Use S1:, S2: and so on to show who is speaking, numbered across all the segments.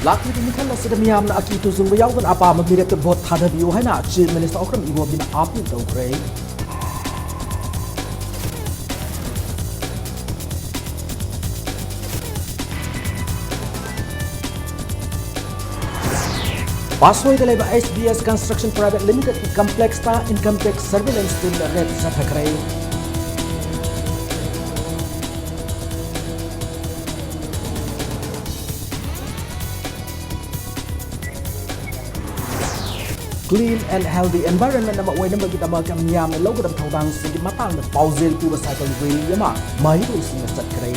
S1: Lakli mikhal asida miyamna aki tuzungba yawgan apa mamirete bot thadabiyo haina Chief Minister Okram Ibobina apil tawkre. Pasway the labor SBS Construction Private Limited की complex ta income tax surveillance team red sathakre. Clean and healthy environment nama way number kita makam nyam logo dam thawdang sing matang na pauzel pu cycle way yama mai do sing sathakre.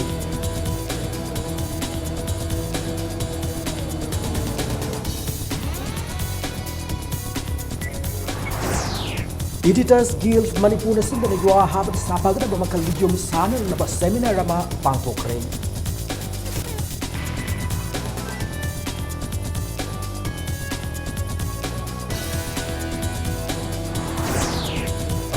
S1: Editors Guild Manipur na sindang nagawa habang sapagad na bamakal video misana na seminar rama pangtokre.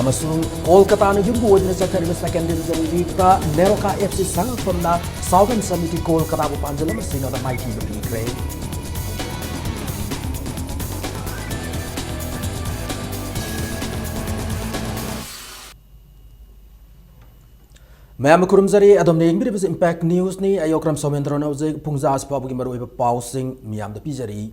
S1: Amasung Kolkata na yumbuod na sa 32nd Division League ka Neroka FC sang from na Southern Summit Kolkata po panjala masino na may kibigre. Mayam kurumzari adom ne ingbi bis impact news ni ayokram somendro na uje pungza as pabugi maru iba pausing miyam da pijari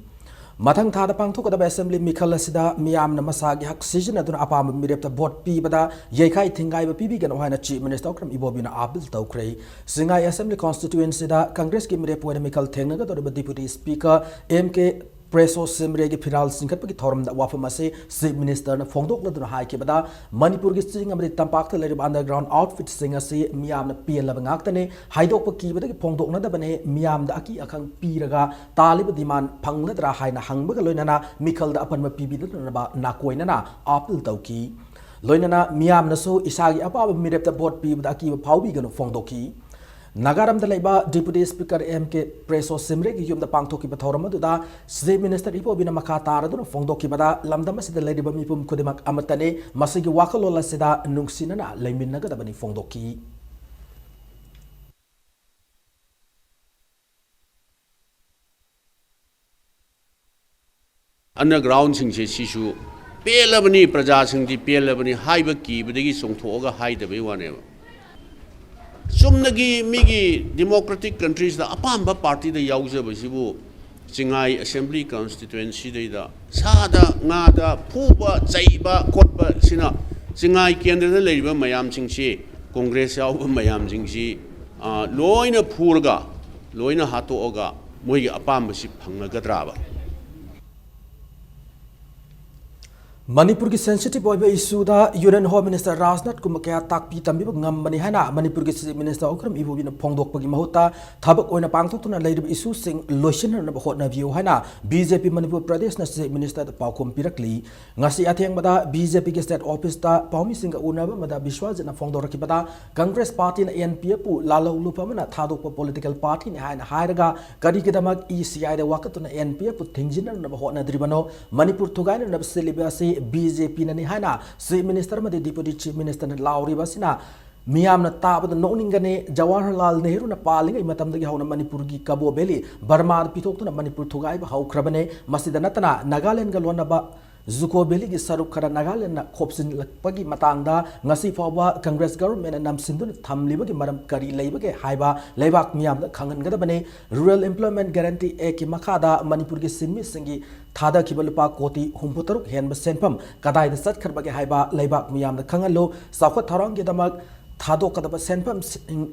S1: mathang thada pangthok da assembly mikhala sida miyam na masagi hak season aduna apam mirep ta vote pi bada yekai thingai ba pibi gan hoina chief minister okram ibobina abil tawkrei singai assembly constituency da congress ki mirep wena mikal thengna ga do deputy speaker mk Preso Simre ki Firal Singkat pagi thorum da wafam ase Chief Minister na phongdok na duna hai ke bada Manipur ki sing amri tampak thale underground outfit sing ase miyam na pl la bangak tane haidok pa ki bada ki phongdok na da bane miyam da aki akhang piraga talib diman phangla dra hai na hangba ga loina na mikhal da apan ma pibi da na ba na koina na apil tauki loina na miyam na so isagi apa mirep ta bot pi bada ki phaubi ga no phongdoki Nagaram the Deputy Speaker MK Preso Simre ki yum the pangthoki bathoram da Chief Minister Ipo bina makatara do phongdoki bada lamdam sida lady ba mipum kudemak amatane masigi wakalola sida nungsina na laimin naga da bani phongdoki
S2: Underground sing se sisu pelabani praja sing di pelabani haiba ki bidagi songthoga haida be wane Sumnagi migi democratic countries da apamba party da yauza basibu singai assembly constituency da sada nga da phuba chaiba khotba sina singai kendra da leiba mayam singsi congress yaw mayam singsi loina phurga loina hatoga moi apamba si phangnagadra ba Manipur ki sensitive oiba issue da Union Home Minister Rajnath Kumakaya takpi tambi ngam bani hana Manipur ki Chief Minister Okram Ibobina phongdok pagi mahuta thabak oina pangthokna leirib issue sing lotion na hotna view hana BJP Manipur Pradesh na Chief Minister da paukhom pirakli ngasi atheng bada BJP ki state office da paumi sing unaba mada biswas na phongdok rakibada Congress party na NPF pu lalo lupa mana thadok political party ni haina hairaga kadi kidamak ECI da wakatuna NPF pu thingjina na hotna dribano Manipur thugai na syllabus BJP nani haina Chief Minister madi Deputy Chief Minister na lauri basina miyam na tabad noningane Jawaharlal Nehru na palinga imatam dagi hauna Manipur gi Cabo Valley Burma pitok na Manipur thugai ba haukrabane masida natana Nagaland galwana ba Zuko Valley gi saruk khara Nagaland na khopsin lakpagi matangda ngasi fawba Congress government na namsindun thamliba gi maram kari leiba ge haiba leibak miyam da khangan gada bane Rural Employment Guarantee Act ki makhada Manipur gi sinmi singi thada kibalupa koti humputaruk henba senpam kadai da sat kharbage haiba leibak miyam da khangalo sakwa tharang ge damak thado kadaba senpam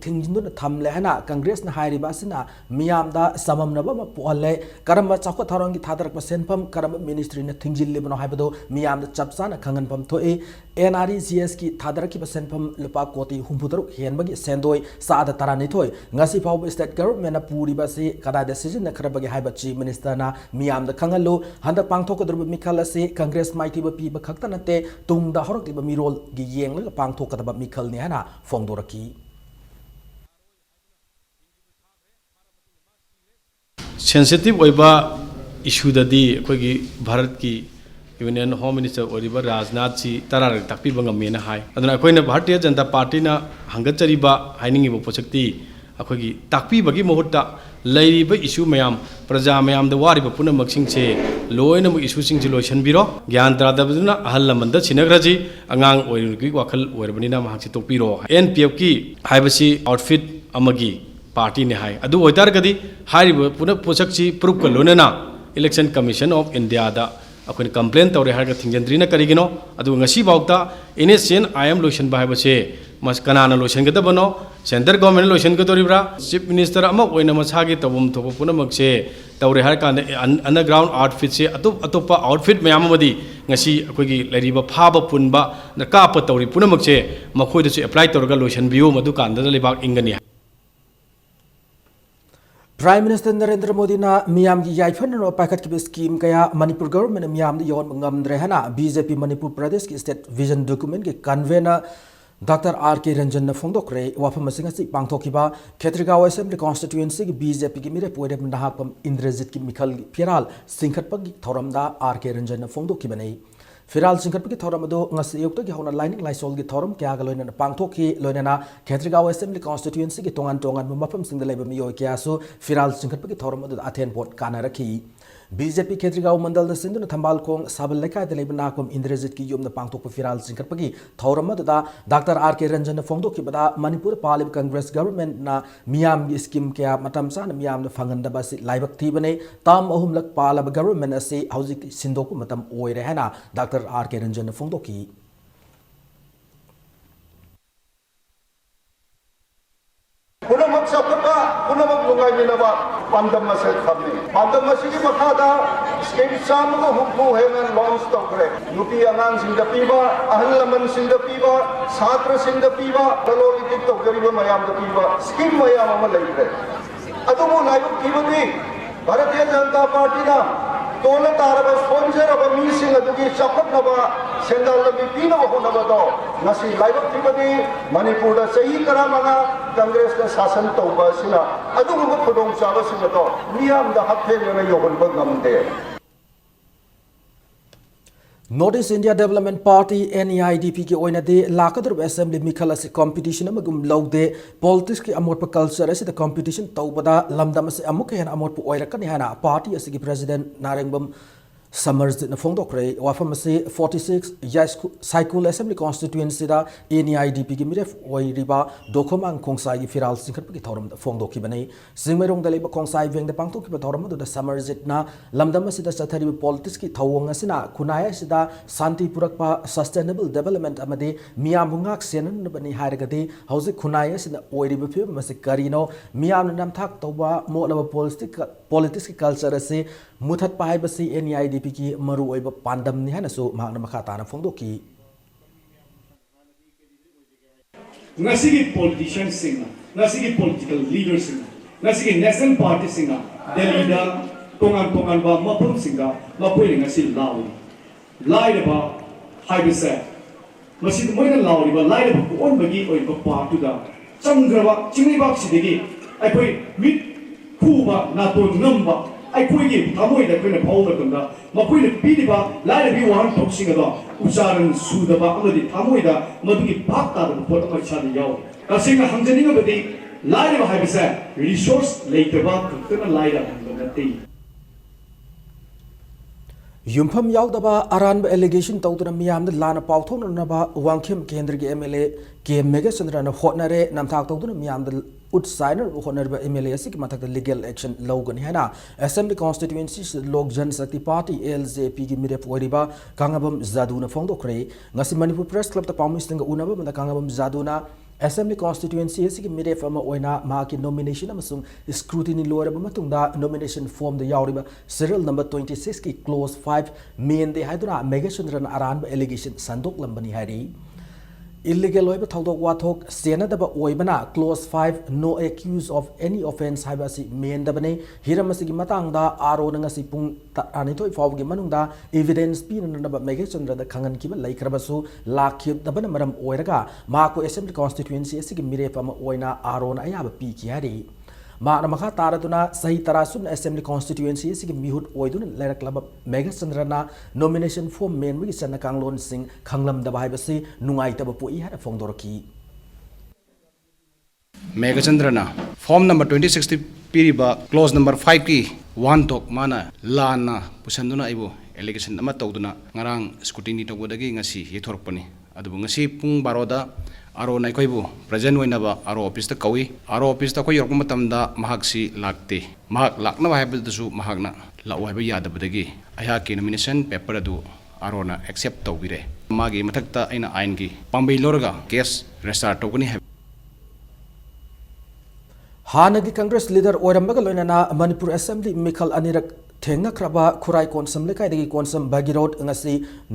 S2: thingjindun thamle hana Congress na hairi basina miyam da samam naba ma polle karamba sakwa tharang gi thadarak ba senpam karamba ministry na thingjille bano haibado miyam da chapsana khangan pam thoi NREGS ki thadarak ki ba senpam lupa koti humputaruk henba gi sendoi saada tarani thoi ngasi phaw state government na puri ba se kada decision na kharbage haiba chief minister na miyam da khangalo handa pangthok kadrub mikhala se Congress mighty ba pi ba khakta nate tungda horok ba mirol gi yeng la pangthok kadaba mikhal ni hana Fongdoraki
S3: sensitive oiba issue dadi kogi Bharat ki Union Home Minister oriba Rajnath si tarar takpi bangam mena hai aduna koina Bharatiya Janata Party na hangachari ba hainingi bo pochakti अखोगी ताकपीबगी महुत्ता लैरिबा issue मयाम प्रजा मयाम the वारिबा पुनमक्सिंगसे लोइनमु इशूसिंगसे लोइसनबिरो ज्ञान तादबदुना अहल लमनदा सिनग्रजी अंगांग ओइरुगी वाखल ओइरबनिना महाक्सि तोपिरो एनपीएफ की हाइबसी आउटफिट अमगी पार्टी ने हाई अदु ओइतारगदी हारिबा पुन पोसक्सि प्रूफ का लोनना इलेक्शन कमीशन ऑफ इंडिया दा अखोन कंप्लेन तौरे हारगा थिंजनद्रीना करिगिनो अदु ngasi बाउता इनेसियन आईएम लोशन बाहायबसे मस कनाना लोशन गदबनो सेंट्रल गवर्नमेंट लोशन गदोरिब्रा चीफ मिनिस्टर अमा ओइना मसागी तबम थोप पुनमक्से तौरे हारकान अंडरग्राउंड आउटफिट से अतोपा आउटफिट मयाममदी ngasi अखोगी लैरिबा फाबा पुनबा न काप तौरी पुनमक्से मखोइदसु अप्लाई तौरगा लोशन बियो मदु कांदा लेबाक इंगनी
S2: Prime Minister Narendra Modi na Miam ki yaifan no packet ki scheme kaya Manipur government Miam di yon ngamdre hana BJP Manipur Pradesh ki state vision document ki convener Dr. R.K. Ranjan na fongdok re wafam masingasi pangthokiba Khetragaon Assembly constituency ki BJP ki mire poire nahapam Indrajit ki Mikhal Piral singkhat pagi thoramda R.K. Ranjan na fongdok ki banai Firal singkat pagi thoram ado ngasi yukta ki hona lining laisol ki thoram kya galoina pangthoki loina Khetragaon Assembly constituency ki tongan mafam singdalai ba miyo kya so Firal singkat pagi thoram ado athen pot kana rakhi BJP Khetragaon mandal da sinduna thambal kong sabal lekai da lebna kom Indrajit ki yumna pangthok pa Firal singkat pagi thoram ado da Dr. R.K. Ranjan na fongdok ki bada Manipur Parliament Congress government na Miam ki scheme kya matam sa na Miam na fanganda ba si laibak thi bane tam ahum lak Parliament government ase hauzik sindok matam oire hana Dr. R.K. Ranjan na fongdoki
S4: पुनमक सबका पुनमक लुंगाई मिलवा पंदम मसे खबने पंदम मसे की मखादा scheme साम को हुक्मो है मैं launch तो करे यूपी अनांग सिंह पीवा अहल लमन सिंह पीवा छात्र सिंह पीवा तलोलितिक तो गरीब मयाम पीवा स्कीम मयाम हम लई रहे अदुमो लाइव कीवनी भारतीय जनता पार्टी ना तोले तारब स्पॉन्सर अब मीसिंग अदुगी चपकनबा सेंडल लबी पीना होनबदो नसी लाइव कीवनी मणिपुर दा सही करामना कांग्रेस का शासन तौबा सिना अदुगुब खुदोंग चाबा सिंगतो मियाम दा हथेलना योगनबा ngamde
S2: Northeast India Development Party NEIDP ki oina de lakadrub assembly mikhal ase competition amagum lawde politics ki amor pa culture ase the competition tawbada lamdam ase amuk hen amor pu oirakani hana party ase ki president Narengbam Summers na fongdok re wafam ase 46 yes cycle assembly constituency da NEIDP ki miref oiriba dokomang khongsai ki firal singkhat ki thoram da fongdok ki banai singmerong da leba khongsai veng da pangtok ki thoram da Summers na lamdam ase da sathari politics ki thawong ase na kunaya ase da santi purak pa sustainable development amade miyam hungak senan bani haragade hauze kunaya ase na oiriba phe mase karino miyam nam thak toba mo laba politics ki culture ase muthat pa hai basi NEIDP की मरु ओइब पांडम नि हना सो मागना मखा ताना फोंदोकी
S5: ngasi ki politician singa ngasi ki political leader singa ngasi ki national party singa delhi da tongan ba mapum singa mapoi ngasi lai ba haibese masi moina lawi ba lai ba on bagi oiba party da changraba chingri ba sidegi ai koi mit phuba na to ngamba ai koi gi thamoi da koi phau da tunda मकोई ने पीदिबा लाइले बि वाहन थोक्सिंग the उचारण सुदबा अमदि थामोइदा मदुगी पाक ता pot अमा छादि याव तसिंग हमजनिंग बदि लाइले बा हाइबसे रिसोर्स लेतबा खतना लाइला नते
S2: युमफम यावदबा अरानब एलिगेशन तौदना मियाम द लाना पाउथोननबा वांखेम केंद्र के एमएलए के मेगाचंद्रन होटनरे नमथाक तौदना मियाम द उत्साइनर होनरबा एमएलए असि की मथक लीगल एक्शन लौगन हैना असेंबली कॉन्स्टिट्यूएंसी लोक जनशक्ति पार्टी एलजेपी की Mire पोरिबा कांगबम जादुना फोंदोखरे ngasi Manipur Press Club ta pamisting unaba manda कांगबम जादुना Assembly constituency asigi mire fama oina ma ki nomination amasung scrutiny loiraba matungda nomination form the yauriba serial number 26 ki clause 5 main de haiduna megachandran aranba allegation sandok lambani hari illegal oiba thodok wathok senadaba oibana clause 5 no accuse of any offense haibasi main dabane hiramasi gi matangda aro ngasi pung anithoi fawgi manungda evidence pinanaba megachandra da khangan kiba laikrabasu lakhib dabana maram oiraga ma ko assembly constituency asigi mirefama oina aro na ayaba pi ki hari माना मखा तारदुना सही तरासुन assembly constituency सिगी मिहुत ओइदुन लेरकलब मेगाचंद्रना nomination form मेनबगी सन्ना कांगलोन सिंह खंगलम दबाइबसी नुंगाइतब पोई हरा फोंदोरकी
S6: मेगाचंद्रना form number 2060 पीरिबा close number 5 की 1 talk माना लाना पुसंदुना आइबो allegation अमा तौदुना ngarang scrutiny tawdagi ngasi yethorpani adubu ngasi pung baroda aro nai koibu present oinaba aro office ta kawi aro office ta koi yorkum matamda mahaksi lakte mahak lakna haibeldasu mahakna lau haiba yadabadagi aya ki nomination paper adu aro na accept tawbire magi mathakta aina ain gi pambai lorga case restart tawgani
S2: हानगी Congress leader ओरमबग लोइनाना Manipur assembly मिखल अनिरक थेंगना खरबा खुराई कोनसम लेकाइदगी Konsam Bagirod ngasi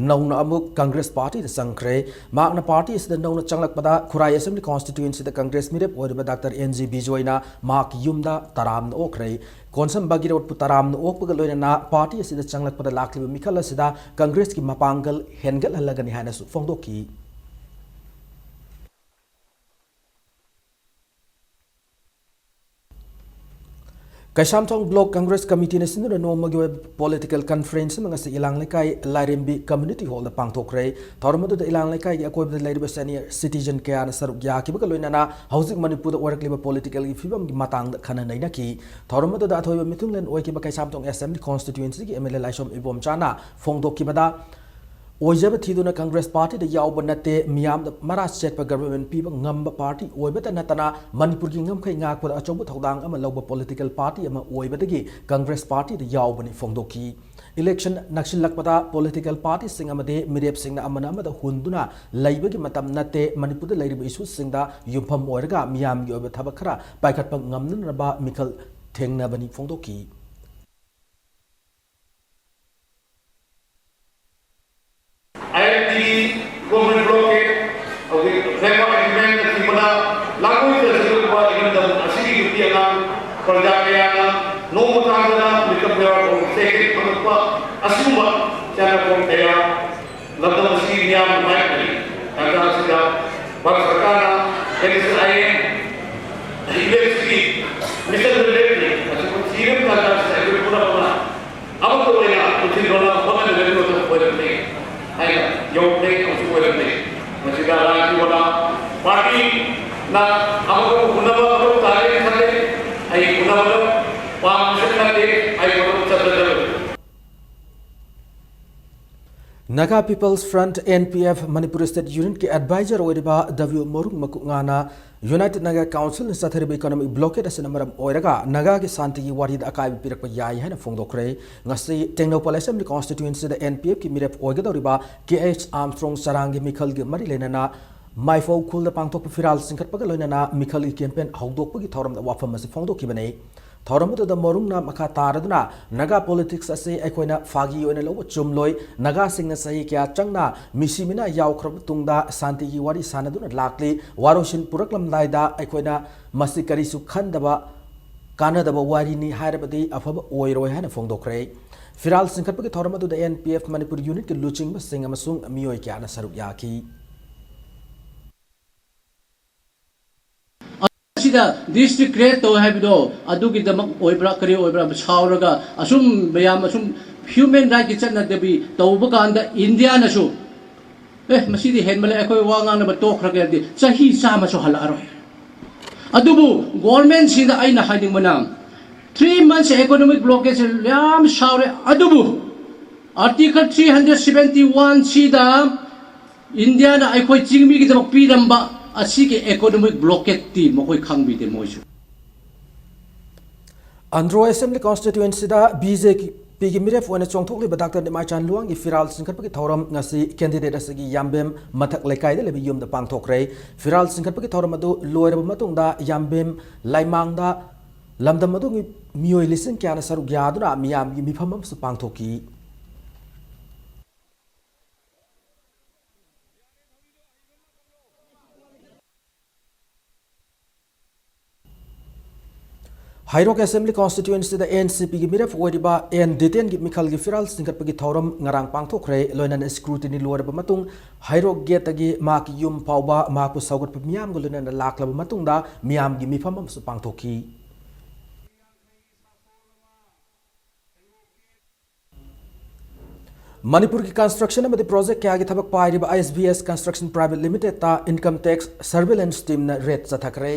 S2: नौना अमुक कांग्रेस पार्टी संख्रे मागना पार्टी इस नौना चंगलकपदा खुराई असेंबली कॉन्स्टिट्यूएंसी द कांग्रेस मिरेप ओरबा डॉक्टर एनजी बिजोइना माक युमदा तराम ओखरे कोनसम बागिरोड पु तराम ओकपग लोइनाना पार्टी इस चंगलकपदा लाखलिब मिखल असिदा कांग्रेस की मपांगल हेनगल हलगनी हानसु फोंदोकी Kaishamthong Block Congress Committee na sinura nomagi political conference mga sa ilang laikay Larimbi Community Hall na pangtokre tawramadu da ilang laikay akoy da lairiba senior citizen kaya na saruk yaki baga loina na housing Manipur da warakliba political ifibam gi matang da kananay na ki tawramadu da atoy mitunglen oy ki ba Kaishamthong Assembly constituency ki MLA Laishom Ibom Chana Fongdok ki bada ओइजब थीदुना Congress party द यावब नते मियाम द मरा set up government पीब ngam party ओइबत नतना मणिपुर की ngam खै ngak पर अचौब थौदांग अमा लौब पॉलिटिकल पार्टी अमा ओइबदगी कांग्रेस पार्टी द यावबनी फोंदोकी इलेक्शन नक्सिलकपदा पॉलिटिकल पार्टी सिंग अमदे मिरेप सिंग अमना अमद हुंदुना लैबगी मतम नते मणिपुर द लैरिब इशू सिंग दा युफम ओइरगा मियाम gi ओइब थबक खरा पाइखटप ngamnraba मिखल थेंगनाबनी फोंदोकी
S4: government blockade of the framework agreement that we put lagu itu sesuatu buat dengan dalam asli kita yang perjalanan nomor tangga mereka berapa sekit apa asli buat cara pengkaya lalu asli dia bermain ni karena sudah bersekarang NSIM university misal related asal siram kata saya pura pura apa tu mereka uji rola apa yang mereka tu buat ni ayah yang mereka tu buat ni masih ada lagi wala parti na aku guna apa tarik tarik ayah guna apa paham sekali ayah guna cakap
S2: Naga People's Front NPF Manipur State Unit के adviser ओरिबा W Morung मकुंगाना united Naga council ने साथरिब economic blockade असे नंबरम ओइरगा नागा के शांति की वारिद अकाय पिरक याय हैन फोंदोखरे ngasi टेक्नोपॉल असेंबली कॉन्स्टिट्यूएंसी द NPF की मिरेप ओइगदोरिबा KH आर्मस्ट्रांग सरांग के मिखल के मरि लेनाना माइफो खुल द पांगथोप फिराल सिंखटपग लोइनाना मिखल की कैंपेन हौदोकपगी थौरम द वाफम असे फोंदोखिबने थौरमदुदा मरुंगना मखा तारदुना नागा पॉलिटिक्स असे अखोइना फागी ओइना लो चुमलोय नागा सिंगना सही क्या चंगना मिसिमिना यावख्रब तुंगदा शांति की वारी सानदुना लाकली वारोशिन पुरकलमदाइदा अखोइना मसि करिसु खंदबा कानदबा वारीनी हायरबदि अफब ओइरोय हाना फोंदोखरे फिराल सिंखटपगी थौरमदुदा NPF मणिपुर यूनिट के लुचिंग सिंग अमसुंग मियोय क्याना सरुक याकी
S7: district create to have do adu ki damak oibra kari oibra chauraga asum bayam asum human right ki chatna debi tawba kanda india na su masidi henmale ekoi wanga na to khraga di sahi sama so hala aro adubu government sida aina hiding manam 3 months economic blockage yam shaure adubu article 371 sida india na ekoi chingmi ki damak piramba asige economic blockade ti mokoi khangbi de moisu
S2: Andro Assembly constituency da BJP ki miref wana chongthok le Dr. Nimai Chan Luang ki firal singkhatpagi thoram ngasi candidate asigi yambem mathak lekai de lebi yum da pangthokre firal singkhatpagi thoram adu loiraba matung da yambem laimang da lamdam adu miyoi listen kyana saru gyaduna miyam gi mifamam su pangthoki Hairok Assembly constituency the NCP gi miref oiriba en deten gi mikhal gi firal singkhatpagi thoram ngarang pangthokre loinan scrutiny lorba matung Hairok gate gi mak yum pauba mak pu saugat pa miyam go loinan laklaba matung da miyam gi mifamam su pangthoki Manipur ki construction amadi project kya gi thabak pairiba ISBS Construction Private Limited ta income tax surveillance team na rate chathakre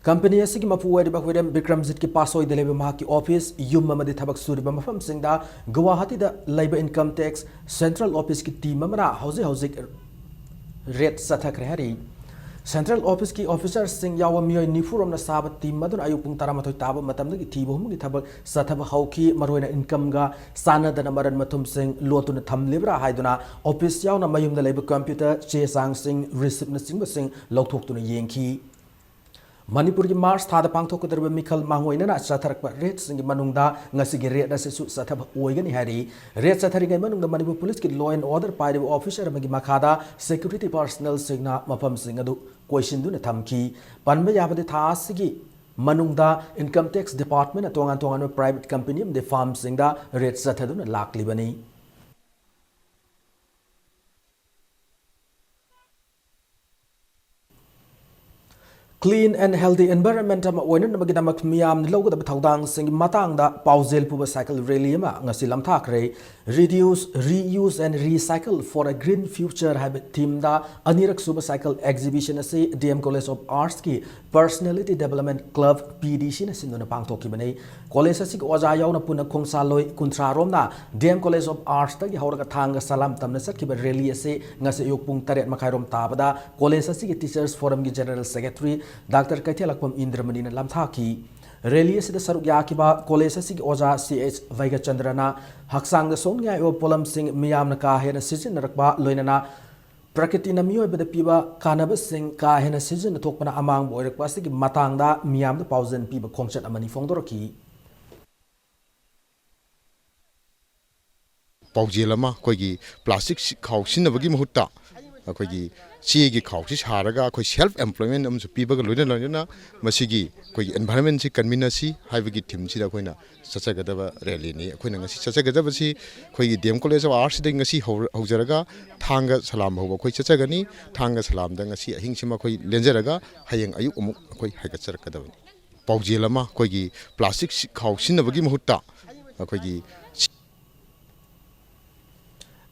S1: Company asigi mapu wariba William Bikramjit ki pasoi de lebe mahaki office yum amadi thabak suriba mafam singda Guwahati da labor income tax central office ki team amana hauze rate sathakre hari Central Office ki officer sing yawa miyoi nifurom na sabat team madun ayupung taramatoi taba matamda ki thibo hum ki thabak sathaba hauki maroina income ga sana dana maran mathum sing lotuna thamlibra haiduna office yaw na mayum da labor computer che sang sing receipt na sing lauthok tuna yengki Manipur ki Mars thada pangthok derbe Mikhal mangoina na satharak rate sing manungda ngasi gi rate ase su sathab oigani hari rate sathari gai manungda Manipur police ki law and order pai officer magi makhada security personnel singna mapam sing adu question du na thamki panba yabade tha sigi manungda income tax department tongan private company de farm singda rate sathadu na lakli bani Clean and healthy environment ama oina na magida makmiyam ni logo da thawdang sing matang da pauzel pu cycle rally ma ngasi lamthak re reduce reuse and recycle for a green future habit team da anirak suba cycle exhibition ase DM College of Arts ki personality development club PDC na sinuna pangthok ki bane college ase ki oja yaw na puna khongsa loi kuntra rom na DM College of Arts ta gi hawra thang salam tamna sat ki rally ase ngasi yok pung 8 makhairom tabada college ase ki teachers forum ki general secretary Dr. Kaithelakpam Indramani na lamthaki rally asida saruk yakiba college asigi oja CH Vaiga Chandrana haksang da song ngai o polam sing miyam na ka hena season rakba loinana prakriti na miyo beda piba kanaba sing ka hena season thokpana amang bo rakba sigi matang da miyam da pauzen piba khongchat amani fongdoraki
S8: paujel ama koigi plastic khausin nabagi mahutta koigi Chigi Kausi Haraga, self employment people Ludana, Masigi, environment conminacy, Havigi Tim Sidaquina, Sasagadava Relini, Quina Sasagadavasi, Quigi Dem College of Arts, Dingasi Hozaraga, Tanga Salam Hova, Quachagani, Tanga Salam, Dangasi, Hingsima, Lenzeraga, Hayang Ayuk, Hakasarakadavan. Paujilama, Quigi, plastic Kausin of Gimuta, Quigi.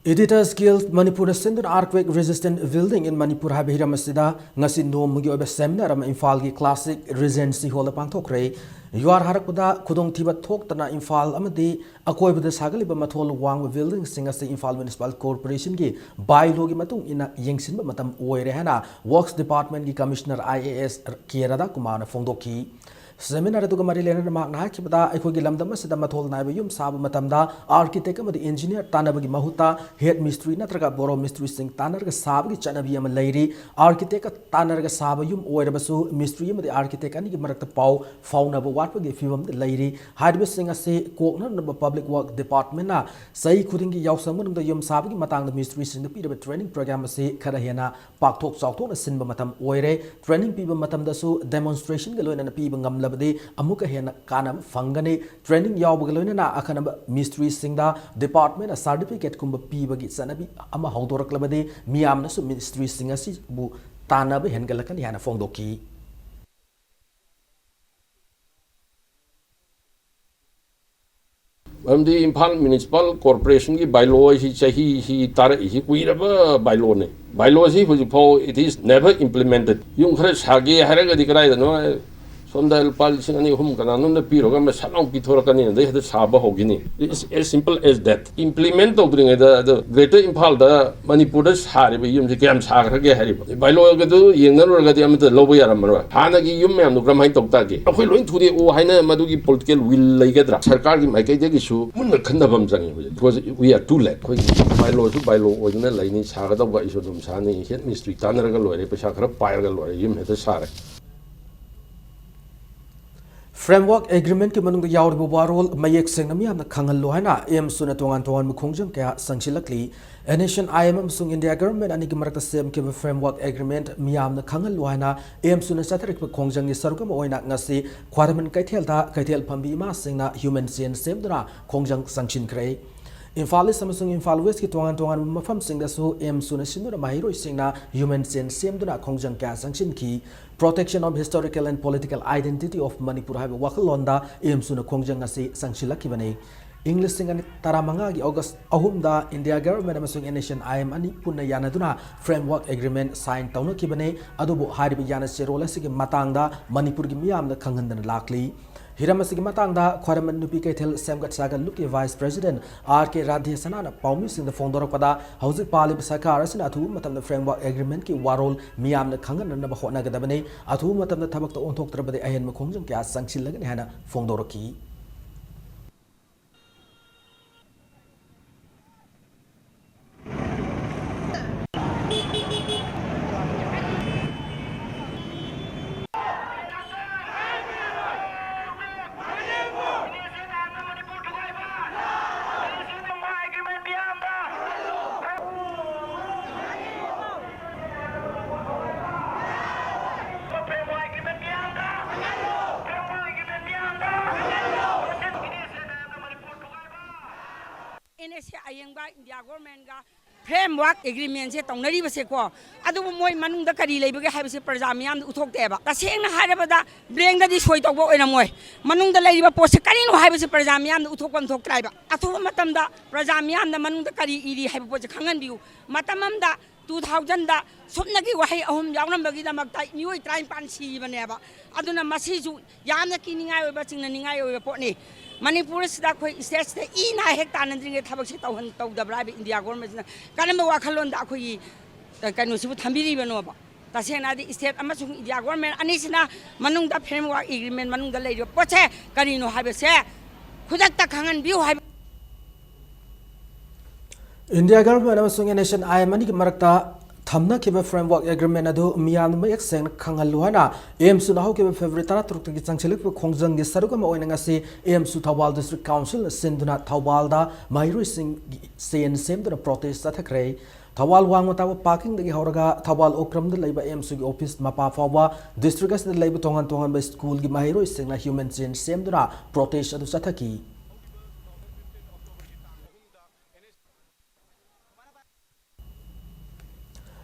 S1: Editors Guild Manipur Sindhu earthquake resistant building in Manipur Habira Masida ngasi nom gi seminar am Imphal gi classic regency hall pangthokre yuar harakpada khudong thiba thoktana Imphal amadi akoibada sagaliba mathol wang building singasi Imphal Municipal Corporation gi bylaw gi matung ina yengsinba matam oire hana works department gi commissioner IAS Kerada Kumar Fongdoki Seminar to Gamari Leonard Maknakibada, Equilamdama Sidamathol Nabiyum Sab Matamda, architect of the engineer Tanabagi Mahuta, head mystery Natraga Boro mystery sing Tanarga Sabi Chanabiam lady, architect Tanarga Sabayum, Oedabasu, mystery of the architect and Marakta Pau, found of what would give you the lady, Hidebus singer say, Corner of public work department, say couldn't give Yausamun the Yum Sabi Matang the mysteries in the period of training program, say Karahena, Park Talk South on a Sinba Matam Oire, training people Matam Dasu, demonstration Galon and a people amuka hena kanam fangane training yawbagaloina na akanaba mystery singda department a certificate kumba pibagi sanabi ama hawdoraklabade miyamna su mystery singasi bu tanaba hengalakani hana fongdoki
S9: the Imphal Municipal Corporation ki bylaw he tar he kuiraba bylaw ne bylaw si it is never implemented yung khare sage haraga dikrai no Sondal Palsing Hum Kanan the Piroga Salon Pitorkani, they had the Saba Hogini. It's as simple as that. Implement of the greater Imphal, the Manipur's Harry, Yum the Gams Harry Harry. By law, younger Gadiam the Loboyamara. Hanagi Yum and the Gramai Tokaki. I will to the Ohana Madugi political will like a drop. Sarkagi, my Kajak issue, Munakandabam Zang, because we are too late. By law, original line Sagada, Isodum Sani, hit mystery, Tanaragal, Pesakra, Pyragal, Yum had the Sarah.
S1: Framework agreement ki manung yaw bu warol mayek seng nami amna khangal lo hana em suna tongan mu khongjang kya sangsilakli nation IMM sung India government ani ki marakta sem ki framework agreement miyam na khangal lo hana em suna satharik bu khongjang ni sarukam oina ngasi khwarman kaithel phambi ma singna human chain sem dra khongjang sangchin krai Imphal East amasung Imphal West ki tongan mafam sing da su em suna sinura mahiroi singna human chain sem dra khongjang kya sangchin ki Protection of historical and political identity of Manipur have wakalonda em suna khongjang ase sangsilakibane English singani taramanga gi August ahumda India government amasung nation IM ani punna yanaduna framework agreement sign tawna kibane adubu haribi yana cherola sigi matangda Manipur gi miyamda khanghandana lakli hiram asigi matangda khwaraman nupi kaithel semgat saga luki vice president RK Radhe Sanana paumi sing the fondoropada hauzik palib sarkar asina athu matamda framework agreement ki warol miyamda khanghandana ba hona gadabane athu matamda thabak ta onthok trabade ahen makhongjang kya sangchilagani hana fondoroki
S10: framework agreement se tongnari base ko adu moi manung da kari leibage haibase praja miyam uthok deba taseng na harabada breng da di soi tokbo oina moi manung da leiba post kari no haibase praja miyam uthok kon thok traiba athu matam da praja miyam da manung da kari iri haiba post khangan biu matamam da 2000 da sopnagi wahai ahum yawnam bagi da makta nioi train pan si baneba aduna masi ju yamna kiningai oba chingna ningai oba potni Manipur is that quite states the ina hectare and drink a tabak of the bribe India government. Kanama Wakalon da kui can you Tambiri Nova. The same the state Amazon India government Anisina Manung da framework agreement Manung the lady of Poche Carino have a say. Kudata Kangan view have
S1: India government amasung nation ayamani ki marakta thamna kiba framework agreement adu miyan ma ek seng khangal luhana aim su na ho kiba February 13 ki changchilek khongjang gi saruga ma oina ngasi aim su Thawal district council sinduna Thawal da Mahiru Singh sen sem duna protest athakre Thawal wang mata parking dagi horaga Thawal okram da leiba aim su gi office mapa fawa district as da leiba tongan tongan ba school gi Mahiru Singh na human chain sem duna protest adu sathaki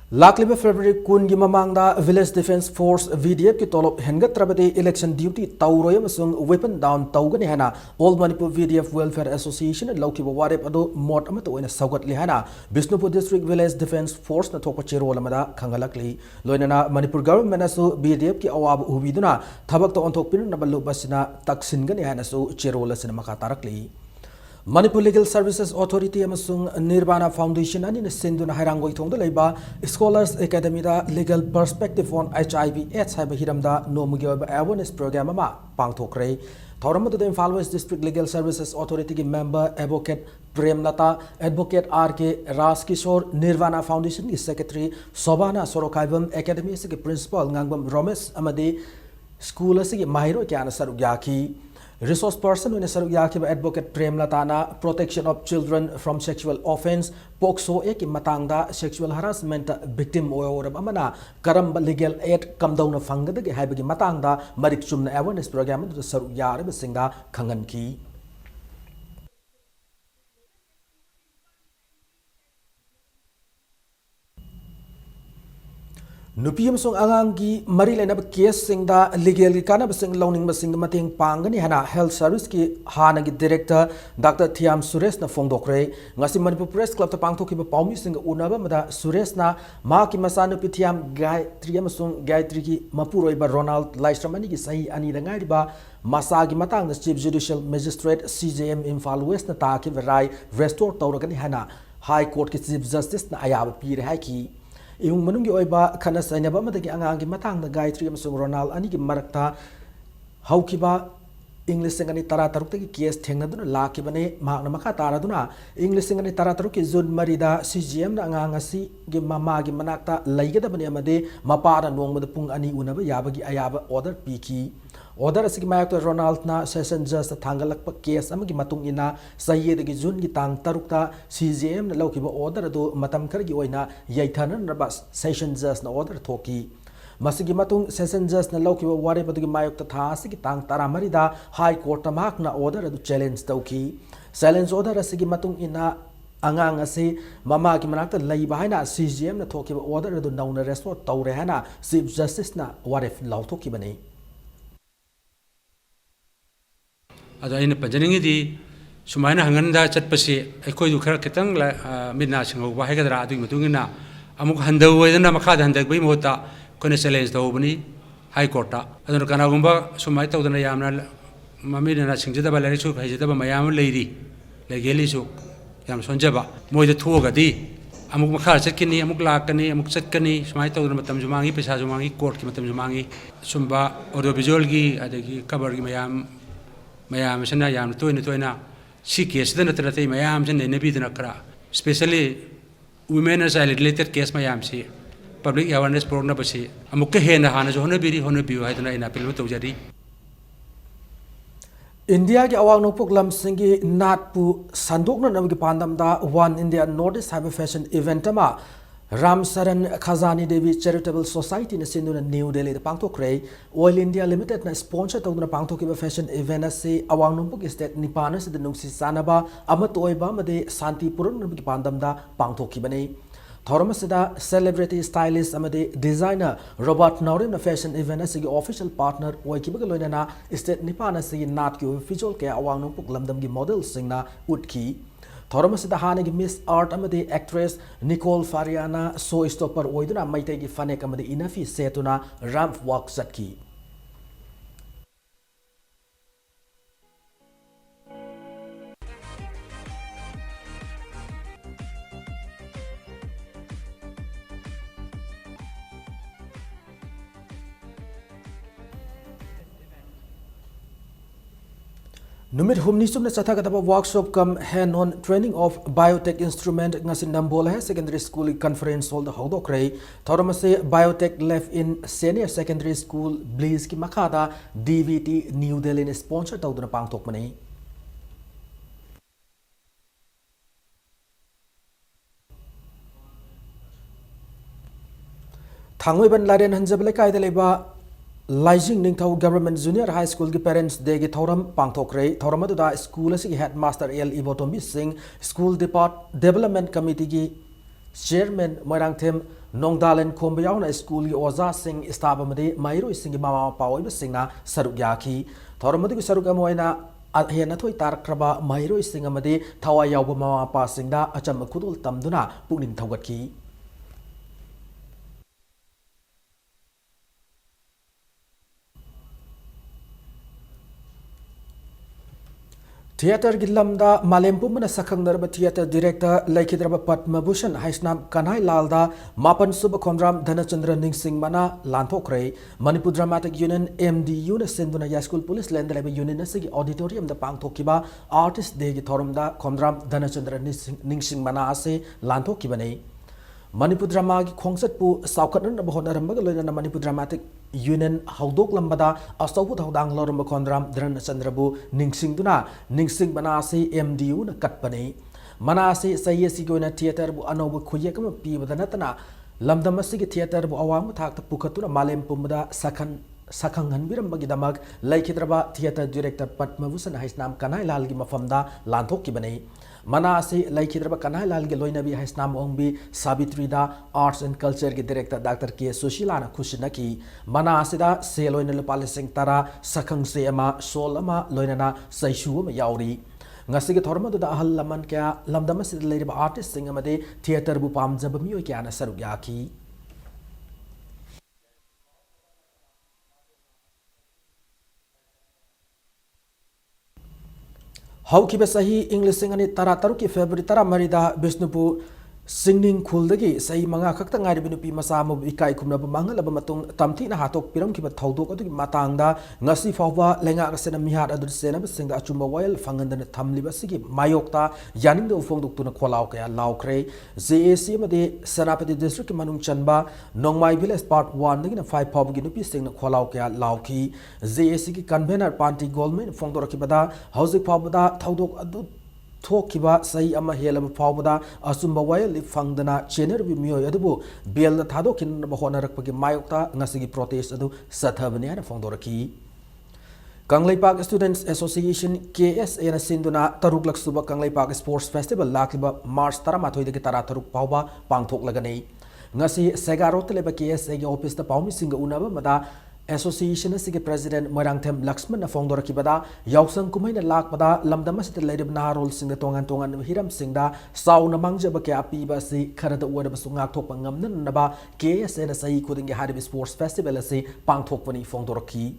S1: Lakliba February kun gi mamangda Village Defense Force VDF ki tolop hengat trabade election duty tauroy amasung weapon down taugani hana All Manipur VDF Welfare Association laukiba warep ado mot amato oina saugat lihana Bisnupur District Village Defense Force na thokpa chero lamada khangalakli loinana Manipur government asu VDF ki awab ubiduna thabak to onthok pin na balu basina taksin gani hana su chero lasina makha tarakli Manipur Legal Services Authority amasung Nirvana Foundation ani na sinduna hairangoi thongda leiba Scholars Academy da Legal Perspective on HIV/AIDS haiba hiramda nomugi oba awareness program ama pangthokre thauramadu the Imphal West District Legal Services Authority ki member advocate Premlata advocate RK Raskishore Nirvana Foundation ki secretary Sobana Sorokaivam Academy se ki principal ngangbam Romesh amade school se ki mahiro kyana saruk yaki Resource person when a Yakiba advocate Premlatana protection of children from sexual offense Pokso ek matangda sexual harassment victim or amana karamba legal aid come down of fanga the haibagi matangda marik chumna awareness program to saru yar singa kangan ki Nupi amasung angang gi mari lainab case singda legal gi kana basing loaning basing mating pangani hana health service ki hana gi director Dr. Thiam Suresh na fongdokre ngasi Manipur Press Club ta pangthoki ba paumi sing unaba mada Suresh na ma ki masanu pi Thiam Gayatri amasung Gayatri ki mapuroi ba Ronald Laistramani gi sahi ani da ngai ba masa gi matang na Chief Judicial Magistrate CJM Imphal West na ta ki rai restore tawragani hana High Court ki Chief Justice na ayab pi hai ki Yung manungi oiba kana sainaba madagi angangi matang na Gayatri amasung Ronald ani gi marakta haukiba English singani tara taruk tagi case thengna duna lakibane mahakna makha tara duna English singani tara taruk ki June marida CGM na angangasi gi mama gi manakta laigedabani amade mapara nongmada pung ani unaba yabagi ayaba order piki order asigi mayakta Ronald na session judge thangalakpa case amagi matung ina sayedagi June gi tang tarukta CGM na laukiba order adu matam kargi oina yaithanan rabas session judge na order thoki Masigi matung session judge na laukiba wari badagi mayokta tha asigi tang taramarida high court tamak na order adu challenge tauki challenge order asigi matung ina angang ase mama ki manakta leiba haina CGM na thokiba order adu nauna restore tawre hana chief justice na warif lau thoki bani
S11: Ada ina panjaningi di सुमायना हंगनदा चटपसी अखोइदु खरा खितंग मिना सिंगौबा हैगदरा अदुई मतुंगिना अमुक हंदवैदना मखाद हंदकबई मोता कोने challenge तौबनी high Carta अदुन कनागुंबा सुमाय तौदना यामना ममिना सिंगजदबा लारिसु हैजदबा मयाम लेरी लेगेलिसु याम सोंजबा मोइद थोगदी अमुक मखा चटकनी अमुक लाकनी अमुक चटकनी सुमाय तौदना मतम जुमांगी पैसा जुमांगी court की मतम जुमांगी सुंबा ऑडियो विजुअल की अदगी कवर की मयाम सना याम तोइना सी केस नत्र मैम से नैनबीदना खरा specially women and child related case मैम से पब्लिक अवेयरनेस प्रोग्राम अमुक हेन हाँ होनबीयू है अपील तौजरी
S2: इंडिया के अवांग नोंपोक लमसिंगी नाटपु संदोकननबगी पांदमदा one India north east highway fashion event अमा राम सरन खजानी देवी चैरिटेबल सोसाइटी ने सिंधुना न्यू दिल्ली द पांगथोक्रे ऑयल इंडिया लिमिटेड ना स्पॉन्सर तौदुना पांगथोकिबा फैशन इवेंट असे अवांग नोंपोक स्टेट निपान से नुंगसी सानबा अमत ओइबा मदे शांति पुरनबगी पांदमदा पांगथोकिबने थौरम सिदा सेलिब्रिटी स्टाइलिस्ट अमदे डिजाइनर रॉबर्ट नौरिम ना फैशन इवेंट असे ऑफिशियल पार्टनर ओइकिबगा लोइना स्टेट निपान असे नाट की फिजुअल के अवांग नोंपोक लमदमगी मॉडल सिंगना उठकी थौरम सिदा हानेगी मिस आर्ट अमदे एक्ट्रेस निकोल फारियाना शो स्टॉपर ओइदुना मैतेगी फनेक अमदे इनफी सेतुना रैंप वॉक चटकी नुमित हुमनी सुमने चथागतबा workshop cum hand on training of biotech instrument ngasi Nambol high secondary school conference hall हौदोक्रे थौरम से biotech lab in senior secondary school ब्लीज की मखादा डीवीटी न्यू दिल्ली ने स्पॉन्सर तौदुना पांगथोकमने थांगोइबन लारेन हंजबले कायदे लेबा Laising Ningthou government junior high school की पेरेंट्स डे की थौरम पांगथोक्रे थौरम अदुदा स्कूल असि headmaster L Ibotombi Singh school development committee की चेयरमैन मोइरांगथेम नोंगदालेन खोम्बयाउना स्कूल की ओजा सिंह स्टाफ अमदे माइरो सिंह की मामा मपा ओइबा सिंगना सरुक याखी थौरम अदुगी सरुक अमोइना हेन थोई तारख्रबा माइरो सिंह अमदे थवा यावबा मामा मपा सिंगदा अचम खुदुल तमदुना पुनिंग थौगतकी थिएटर की lambda मालेमपुमना सखंगनरब theatre director लेखिद्रब Padma Bhushan हाइस्नाम Kanhai लालदा मापन सुब खोंद्राम धनचंद्र निंगसिंग मना लांथोक्रे मणिपुर ड्रामेटिक यूनियन एमडीयू ने सिंधुना यास्कूल police land lab union असिगी auditorium the पांगथोकिबा artist day की थौरमदा खोंद्राम धनचंद्र निंगसिंग मना असे लांथोकिबने मणिपुर ड्रामा की खोंगसटपु साउखटनब होनरमबग लोइना मणिपुर ड्रामेटिक यूनियन हौदोक लंबदा असौबु थौदांग लौरम खोंद्राम धनचंद्रबु निंगसिंगदुना निंगसिंग बनासे एमडीयू न कटपने मनासे सयेसी गोना थिएटर बु अनौब खुयेकम पीबदा नतना लमदम असिगी थिएटर बु अवांग थाकत पुखतुना मालेम पुमदा सखंगहनबिरमबगिदमक लैखिद्रबा थिएटर डायरेक्टर पद्मभूषण हाइस्नाम कन्हाई लाल की मफमदा लांथोकिबने मनासे लैखिद्रबा कन्हाई लाल की लोइनबी हाइस्नाम ओंबी सावित्रीदा आर्ट्स एंड कल्चर की डायरेक्टर डॉक्टर के सुशीलाना खुशिनकी मनासेदा से लोइन लुपा लिसिंग तरा सखंग से अमा सोल अमा लोइनना सैशु अमा याउरी ngasi thormaduda ahal laman kya lamdam asid leiriba artist sing amade theater bu pamjaba mioi kyana saruk yaki haukiba sahi english sing ani tara taru ki february tara marida bisnupur सिंगनिंग खुलदगी सही मंगा खक्ता ngairibi nupi masa mu ikai khumnaba mangalaba matung tamthina hatok piramkiba thaudok adugi matangda ngasi fawba lenga asena mihat adu sena basingda achumba oil fangandana thamliba sigi mayokta yaning do fongduktuna kholaw kaya lawkre JAC made Senapati district manung chanba nongmai village part 1 dagina 5 fawgi nupi singna kholaw kaya lawki JAC ki convener panti goldman fongdorakibada housing fawbada thaudok adu थोकिबा सही अमा हेलम फावबदा असुम्बा vial फंगदना चेनर बि मियोय अदुबो bell थादोकिन बहोनरकपगी मायोक्ता ngasiगी protest अदु सथबने हन फंगदोरकी कंगलैपाक students association KSA ना सिंधुना तरुक लक्सुबा कंगलैपाक sports festival लाखिबा मार्च 13 दगी 13 फावबा पांगथोक लगनै ngasi सेगारोत लेबा KSA गी office ता पाउमी सिंग उनाबा मदा
S1: Association asigi President Moirangthem Lakshman na fongdorakibada yausang kumaina lakpada lamdam asita leirib naharol singda tongan hiram singda sauna mangjaba kya piba si kharada uwadaba sungak thokpa ngamnan naba KSN sahi khudingi haribi sports festival asi pangthokpani fongdoraki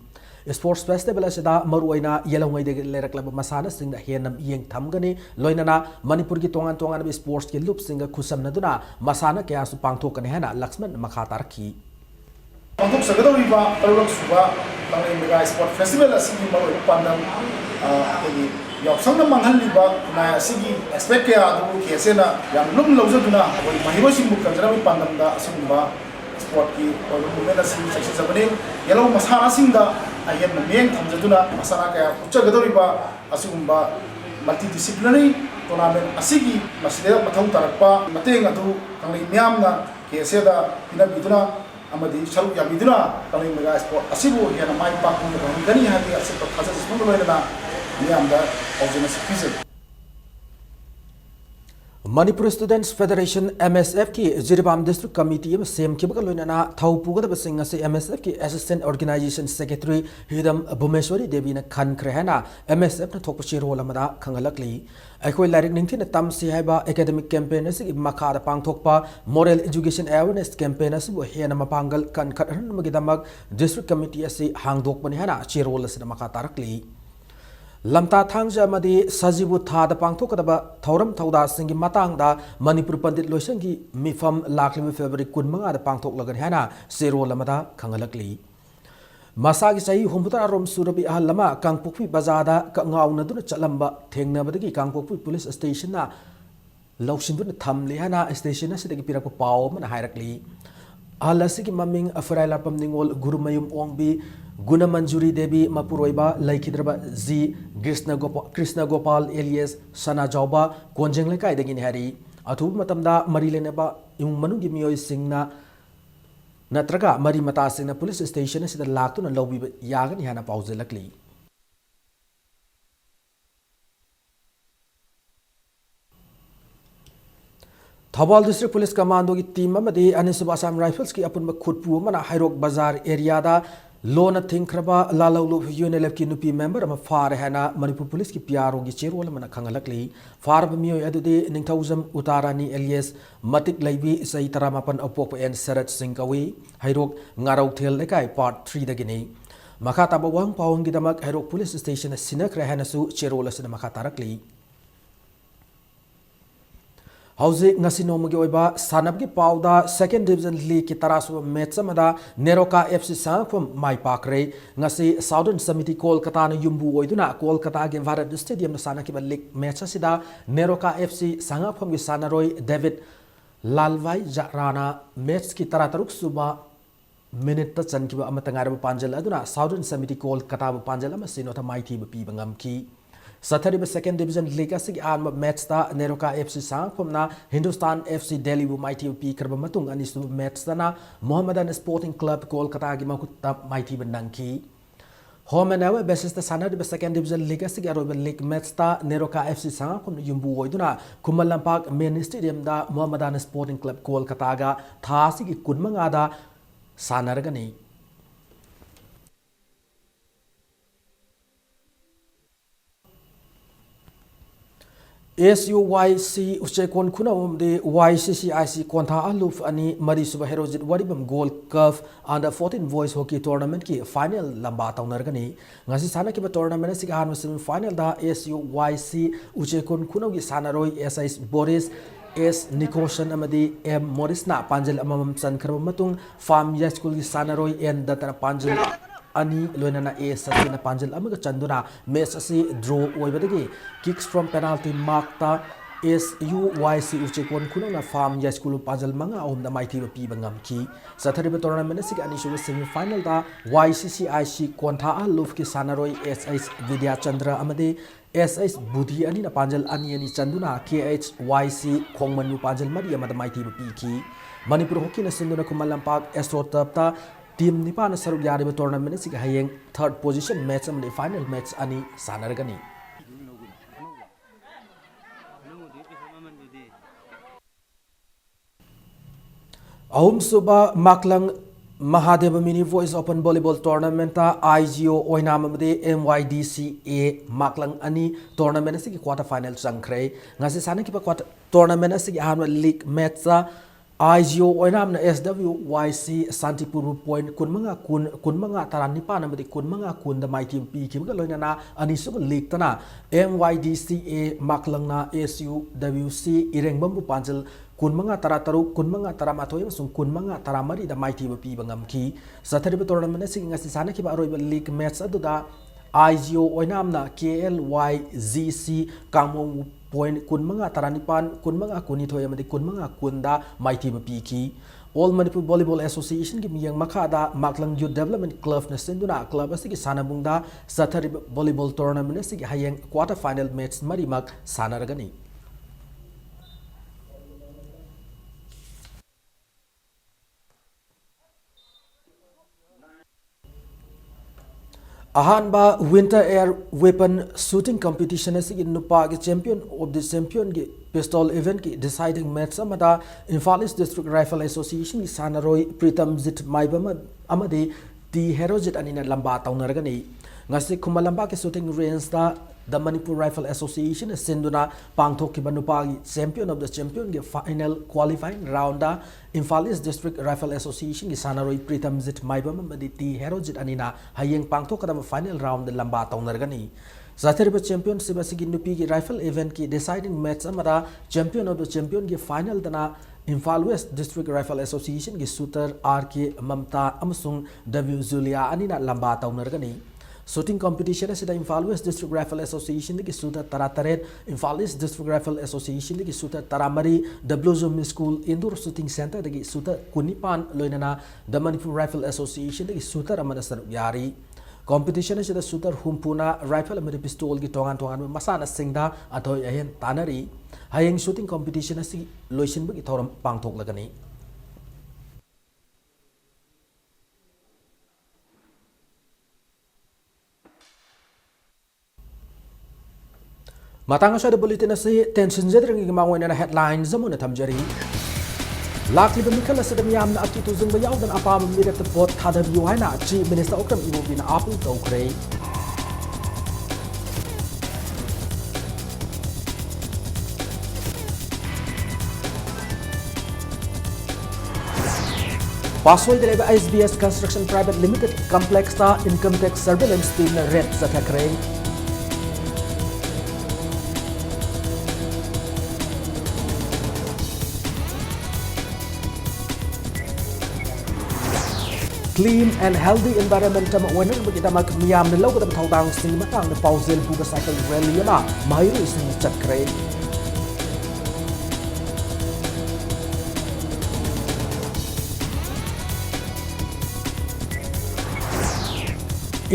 S1: Sports Festival asida maruaina yelongai de leraklaba masana singda henam yeng thamgani loinana Manipur ki tongan sports ki loop singa khusamnaduna masana kya su pangthokani hana Lakshman makhatarki
S12: Untuk segadoriba perlu suba kami mega sport festival asigi maru pandang ini yaksang na manghal liba na asigi expect kaya adu kese na yang lum lauza duna wali mahiba simbu kanjara mi pandang da asumba sport ki wali mumena asigi seksi sabane yalo masana singa ayat memeng tamjaduna masana kaya uca gadoriba asumba multidisciplinary tournament asigi masih matang tarakpa mateng adu kami miam na kese da pina biduna amadi saruk ya biduna kami mega sport asibu yana mai pak mun ko gani hadi asip khasa sismu loina ni amda ojena sikise
S1: Manipur Students Federation MSF ki Jiribam District Committee em sem ki bakal loina thaupuga da basing ase MSF ki Assistant Organization Secretary Hidam Bhumeshwari Devi na khan krehana MSF na thokpa chiro lamada khangalakli akhoi larik ningthi na tam si haiba academic campaign ase makha da pangthokpa moral education awareness campaign ase bo hena mapangal kan khathan magidamak district committee ase hangdok pani hana chiro lasina makha tarakli Lamta thangja madi sajibu thada pangthokadaba thauram thauda singi matangda Manipur Pandit loisangi mifam laklibi February 15 da pangthoklagan hana zero lamada khangalakli Masagi sahi humbutara rom surabi ahal lama Kangpokpi bazada ka ngauna duna chalamba thengnabadagi Kangpokpi police station na lausinduna thamli hana station na sidagi pirakpa paw mana hairakli alasigi maming afarai lapam ningol gurumayum ongbi Guna Manjuri Devi Mapuroiba Laikhidraba Z Krishna Gopal alias Sana Jauba Konjeng Lekai dagin hari Athu matamda mari lenaba yung manungi miyoy singna natraga mari mata singna police station sida laktu na lobby yagan hana pause lakli Thawal District Police Commando ki team amadi Anisub Assam Rifles ki apun khutpu mana Hairok Bazar area da Lona Thinkraba Lalaulu UNLF ki nupi member ama far hana Manipur Police ki PRO ki chairwala mana khangalakli far bamiyo adude ningthauzam utarani alias Matik Laibi sai taramapan apok en Sarat Singkawi Hairok Ngarau Thel lekai part 3 dagini makata bawang pawang gidamak Hairok Police Station sinak rehana su chairwala sina makatarakli Hauze ngasi nomagi oiba sanabgi pauda second division league ki tarasu match amada Neroka FC sangphom mai pakre ngasi Southern Committee Kolkata na yumbu oiduna Kolkata ge Bharat Stadium na sana ki league match asida Neroka FC sangphom gi sanaroi David Lalwai Jarana match ki tarataruk suba minute ta chankiba amatangar panjal aduna Southern Committee Kolkata panjal ama sinota maiti pi bangam ki Sathari second division league asig an match ta Neroka FC sangphomna Hindustan FC Delhi bu mighty pi karba matung anisu match na Mohammedan Sporting Club Kolkata gi makutta mighty banangki home and away basis ta sanari second division league asig aroba league match ta Neroka FC sangphom yumbu oiduna Kumalampak main stadium da Mohammedan Sporting Club Kolkata ga thasi gi kunmanga da sanargani SUYC Uchekon Kunawum de YCCIC Kontha Aluf ani Mari Suba Herojit Waribam Gold Cup under 14 Voice Hockey Tournament ki final lamba taunargani ngasi sana ki tournament si han semi final da SUYC Uchekon Kunaw gi sanaroi SIS Boris S Nikoshan amadi M Morris na panjal amam sankarba matung Farm Ya School gi sanaroi N datana panjal ani loinana a sasina panjal amaga chanduna match asi draw oibadagi kicks from penalty mark ta SUYC Uchekon Kunana Farm Ya School panjal manga om da mighty pi bangam ki sathari tournament sig ani shu semi final da YCCIC Kontha Aluf ki sanaroi SIS Vidya Chandra amade SIS Budhi ani na panjal ani chanduna KHYC Khongmanu panjal mari amada mighty pi ki Manipur hockey na sinduna Kumalampak Astro Tapta Team Nipan Saruk Yariba tournament is hayang third position match and the final match ani sanargani. Ahum Suba Maklang
S2: Mahadeva Mini Voice Open Volleyball Tournament IGO Oinamade MYDCA Maklang Ani Tournament asigi quarter final changkhrei ngasi sana ki quarter tournament asigi annual league match IGO Oinam na SWYC Santipur point kunmanga taranipa namadi kunmanga kun da mighty P ki loina na ani su league tana MYDCA Maklang na SUWC Irengbambu Panjal kunmanga tarataru kunmanga taramathoi sung kunmanga taramari da mighty pi bangam ki sathariba tournament asigi ngasi sana ki ba league match aduda IGO Oinamna KLYZC Kamong point kunmanga taranipan kunmanga kunithoi amadi kunmanga kunda mighty piki All Manipur Volleyball Association ki miyang makada Maklang Youth Development Club na sinduna club asigi sanabungda sathariba volleyball tournament asigi hayang quarter final match marimak sanaragani Ahanba Winter Air Weapon Shooting Competition asigi nupa ki champion of the champion ki pistol event ki deciding match amada Imphal East District Rifle Association ki sanaroi Pritam Jit Maibama amadi T Herojit anina lamba taunaragani ngasi kumalamba ki shooting range da the Manipur Rifle Association sinduna pangthok ki banupa ki champion of the champion ki final qualifying round da Imphal East District Rifle Association ki sanaroi Pritam Jit Maibama amadi T Herojit anina hayeng pangthok kadam final round da lamba taunaragani Zathariba championship asigi nupi ki rifle event ki deciding match amada champion of the champion ki final dana Imphal West District Rifle Association ki shooter RK Mamta amasung W Julia anina lamba taunaragani shooting competition asida Imphal West District Rifle Association ki shooter tarataret Imphal East District Rifle Association ki shooter taramari W Zoom School Indoor Shooting Center ki shooter kunipan loinana the Manipur Rifle Association ki shooter amana saruk yari competition is the shooter humpuna rifle and pistol ki tongan masana singda atoi ahen tanari hayeng shooting competition asi loisin bu ki thoram pangthok lagani matang sa bulletin asi tension jedring ki mangoina headline zamuna thamjari Lakli Mikala said Yam Aki to Zumbayao than Apam Mirat the Port Hada Yuana, Chief Minister Okram Ivo bin Apple Tokray. Password the SBS Construction Private Limited Complex Income Tax Surveillance Team Red Zatakray. Clean and healthy environment when kita mak miyam na law kadam thawdang sing matang na pausel buga cycle rally ma mayro sing chakre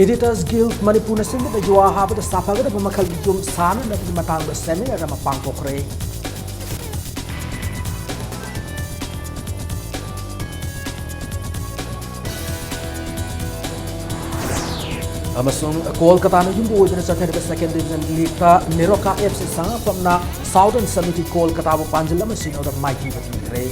S2: Editors Guild Manipur na sing da jua ha ba safaga da makhal jum sana na matang da seminar ma pangkokre Amasung Kolkata na yumbu na sa second division league ta Niroka FC sanga pamna Southern Summit Kolkata bo Panjala masino da mighty Batire